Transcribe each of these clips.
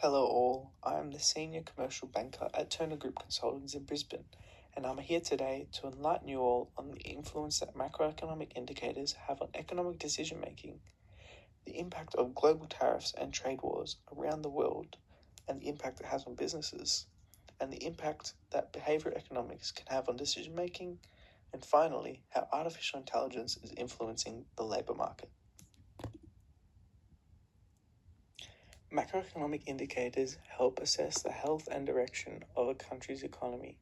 Hello all, I am the Senior Commercial Banker at Turner Group Consultants in Brisbane, and I'm here today to enlighten you all on the influence that macroeconomic indicators have on economic decision making, the impact of global tariffs and trade wars around the world, and the impact it has on businesses, and the impact that behavioral economics can have on decision making, and finally, how artificial intelligence is influencing the labour market. Macroeconomic indicators help assess the health and direction of a country's economy.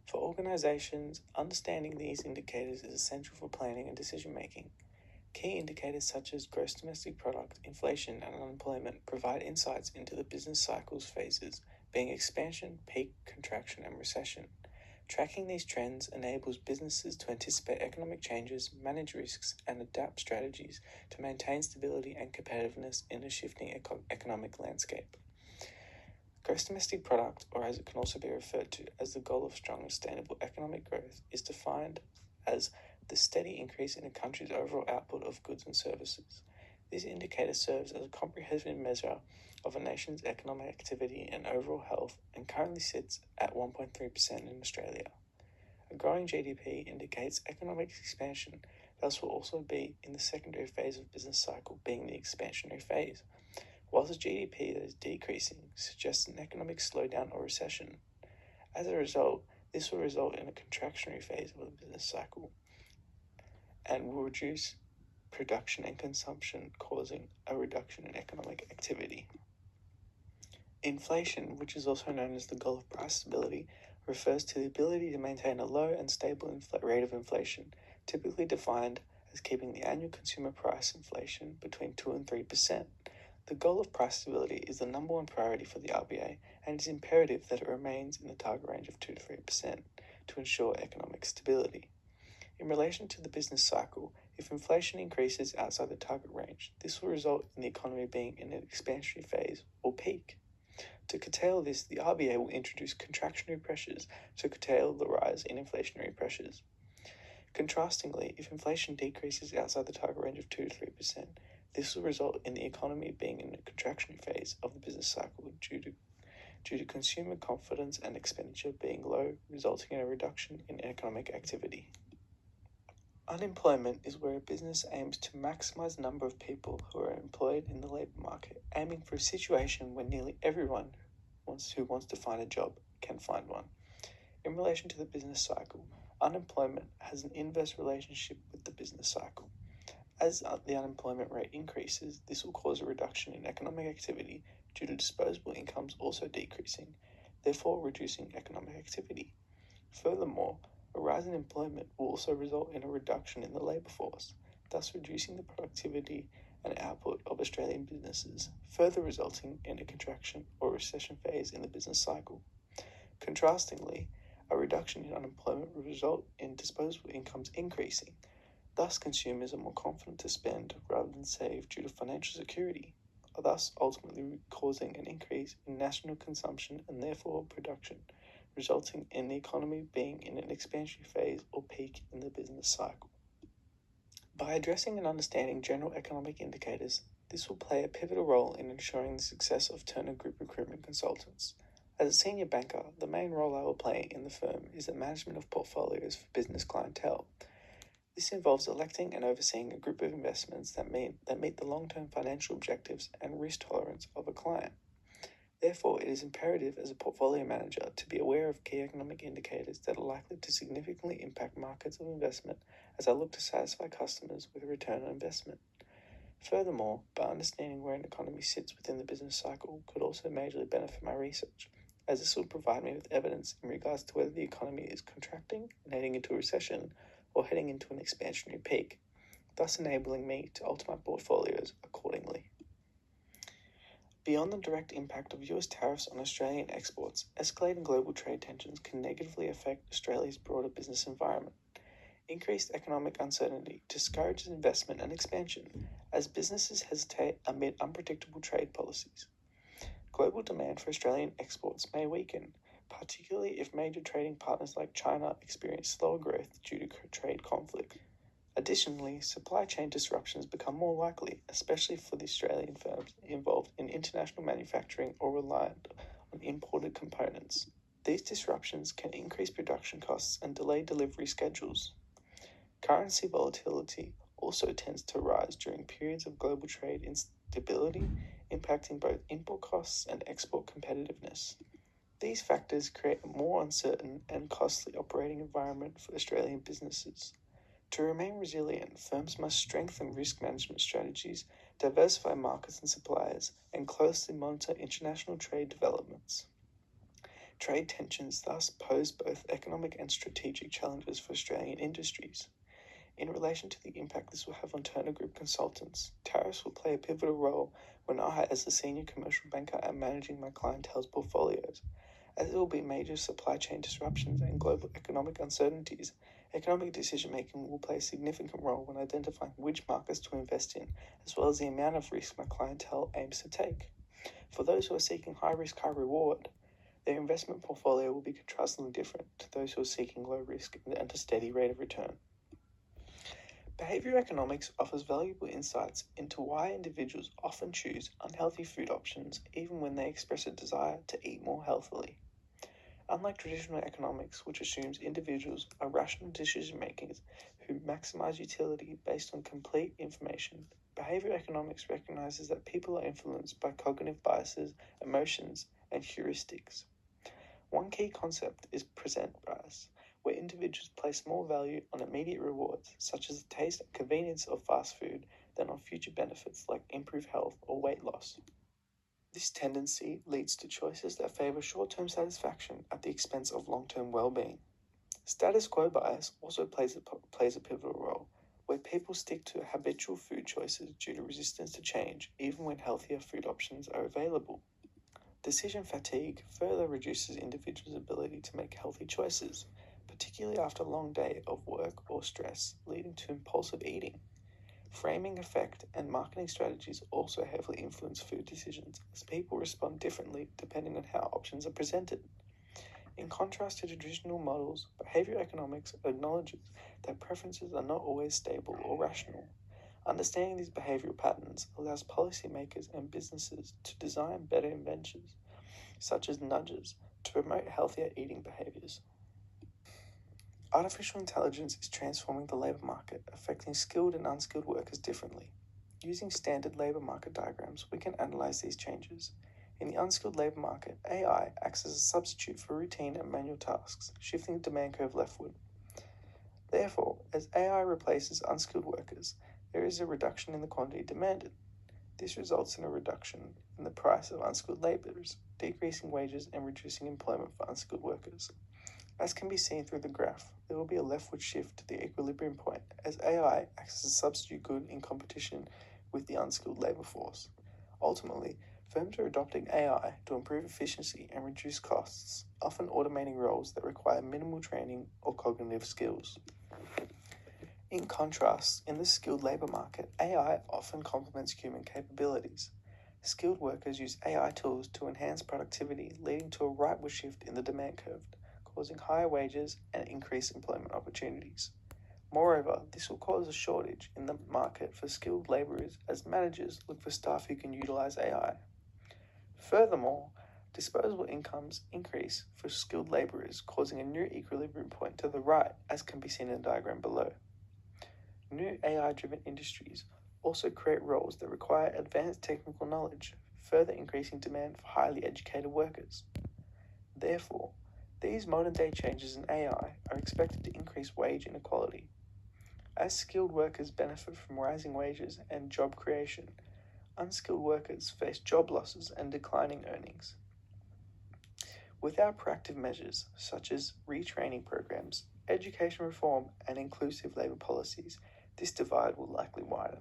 For organizations, understanding these indicators is essential for planning and decision making. Key indicators such as gross domestic product, inflation, and unemployment provide insights into the business cycle's phases, being expansion, peak, contraction, and recession. Tracking these trends enables businesses to anticipate economic changes, manage risks, and adapt strategies to maintain stability and competitiveness in a shifting economic landscape. Gross domestic product, or as it can also be referred to as the goal of strong and sustainable economic growth, is defined as the steady increase in a country's overall output of goods and services. This indicator serves as a comprehensive measure of a nation's economic activity and overall health and currently sits at 1.3% in Australia. A growing GDP indicates economic expansion, thus will also be in the secondary phase of business cycle, being the expansionary phase, whilst the GDP that is decreasing suggests an economic slowdown or recession. As a result, this will result in a contractionary phase of the business cycle and will reduce production and consumption, causing a reduction in economic activity. Inflation, which is also known as the goal of price stability, refers to the ability to maintain a low and stable rate of inflation, typically defined as keeping the annual consumer price inflation between 2 and 3%. The goal of price stability is the number one priority for the RBA, and it is imperative that it remains in the target range of 2 to 3% to ensure economic stability. In relation to the business cycle, if inflation increases outside the target range, this will result in the economy being in an expansionary phase or peak. To curtail this, the RBA will introduce contractionary pressures to curtail the rise in inflationary pressures. Contrastingly, if inflation decreases outside the target range of 2 to 3%, this will result in the economy being in a contractionary phase of the business cycle due to consumer confidence and expenditure being low, resulting in a reduction in economic activity. Unemployment is where a business aims to maximize the number of people who are employed in the labor market, aiming for a situation where nearly everyone who wants to find a job can find one. In relation to the business cycle, unemployment has an inverse relationship with the business cycle. As the unemployment rate increases, this will cause a reduction in economic activity due to disposable incomes also decreasing, therefore reducing economic activity. Furthermore, a rise in employment will also result in a reduction in the labour force, thus reducing the productivity and output of Australian businesses, further resulting in a contraction or recession phase in the business cycle. Contrastingly, a reduction in unemployment will result in disposable incomes increasing. Thus, consumers are more confident to spend rather than save due to financial security, thus ultimately causing an increase in national consumption and therefore production, resulting in the economy being in an expansionary phase or peak in the business cycle. By addressing and understanding general economic indicators, this will play a pivotal role in ensuring the success of Turner Group Recruitment Consultants. As a senior banker, the main role I will play in the firm is the management of portfolios for business clientele. This involves electing and overseeing a group of investments that meet the long-term financial objectives and risk tolerance of a client. Therefore, it is imperative as a portfolio manager to be aware of key economic indicators that are likely to significantly impact markets of investment as I look to satisfy customers with a return on investment. Furthermore, by understanding where an economy sits within the business cycle could also majorly benefit my research, as this will provide me with evidence in regards to whether the economy is contracting and heading into a recession or heading into an expansionary peak, thus enabling me to alter my portfolios accordingly. Beyond the direct impact of US tariffs on Australian exports, escalating global trade tensions can negatively affect Australia's broader business environment. Increased economic uncertainty discourages investment and expansion as businesses hesitate amid unpredictable trade policies. Global demand for Australian exports may weaken, particularly if major trading partners like China experience slower growth due to trade conflict. Additionally, supply chain disruptions become more likely, especially for the Australian firms involved in international manufacturing or reliant on imported components. These disruptions can increase production costs and delay delivery schedules. Currency volatility also tends to rise during periods of global trade instability, impacting both import costs and export competitiveness. These factors create a more uncertain and costly operating environment for Australian businesses. To remain resilient, firms must strengthen risk management strategies, diversify markets and suppliers, and closely monitor international trade developments. Trade tensions thus pose both economic and strategic challenges for Australian industries. In relation to the impact this will have on Turner Group consultants, tariffs will play a pivotal role when I, as a senior commercial banker, am managing my clientele's portfolios. As there will be major supply chain disruptions and global economic uncertainties, economic decision-making will play a significant role when identifying which markets to invest in, as well as the amount of risk my clientele aims to take. For those who are seeking high risk, high reward, their investment portfolio will be contrastingly different to those who are seeking low risk and a steady rate of return. Behavioral economics offers valuable insights into why individuals often choose unhealthy food options even when they express a desire to eat more healthily. Unlike traditional economics, which assumes individuals are rational decision makers who maximize utility based on complete information, behavioral economics recognizes that people are influenced by cognitive biases, emotions, and heuristics. One key concept is present bias, where individuals place more value on immediate rewards, such as the taste and convenience of fast food, than on future benefits like improved health or weight loss. This tendency leads to choices that favor short-term satisfaction at the expense of long-term well-being. Status quo bias also plays a pivotal role, where people stick to habitual food choices due to resistance to change, even when healthier food options are available. Decision fatigue further reduces individuals' ability to make healthy choices, particularly after a long day of work or stress, leading to impulsive eating. Framing effect and marketing strategies also heavily influence food decisions, as people respond differently depending on how options are presented. In contrast to traditional models, behavioral economics acknowledges that preferences are not always stable or rational. Understanding these behavioral patterns allows policymakers and businesses to design better inventions, such as nudges, to promote healthier eating behaviors. Artificial intelligence is transforming the labor market, affecting skilled and unskilled workers differently. Using standard labor market diagrams, we can analyze these changes. In the unskilled labor market, AI acts as a substitute for routine and manual tasks, shifting the demand curve leftward. Therefore, as AI replaces unskilled workers, there is a reduction in the quantity demanded. This results in a reduction in the price of unskilled laborers, decreasing wages and reducing employment for unskilled workers. As can be seen through the graph, there will be a leftward shift to the equilibrium point as AI acts as a substitute good in competition with the unskilled labor force. Ultimately, firms are adopting AI to improve efficiency and reduce costs, often automating roles that require minimal training or cognitive skills. In contrast, in the skilled labor market, AI often complements human capabilities. Skilled workers use AI tools to enhance productivity, leading to a rightward shift in the demand curve, causing higher wages and increased employment opportunities. Moreover, this will cause a shortage in the market for skilled laborers as managers look for staff who can utilize AI. Furthermore, disposable incomes increase for skilled laborers, causing a new equilibrium point to the right, as can be seen in the diagram below. New AI-driven industries also create roles that require advanced technical knowledge, further increasing demand for highly educated workers. Therefore, these modern-day changes in AI are expected to increase wage inequality. As skilled workers benefit from rising wages and job creation, unskilled workers face job losses and declining earnings. Without proactive measures such as retraining programs, education reform, and inclusive labor policies, this divide will likely widen.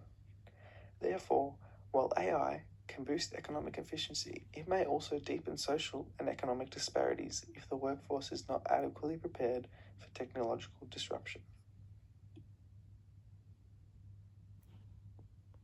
Therefore, while AI can boost economic efficiency, it may also deepen social and economic disparities if the workforce is not adequately prepared for technological disruption.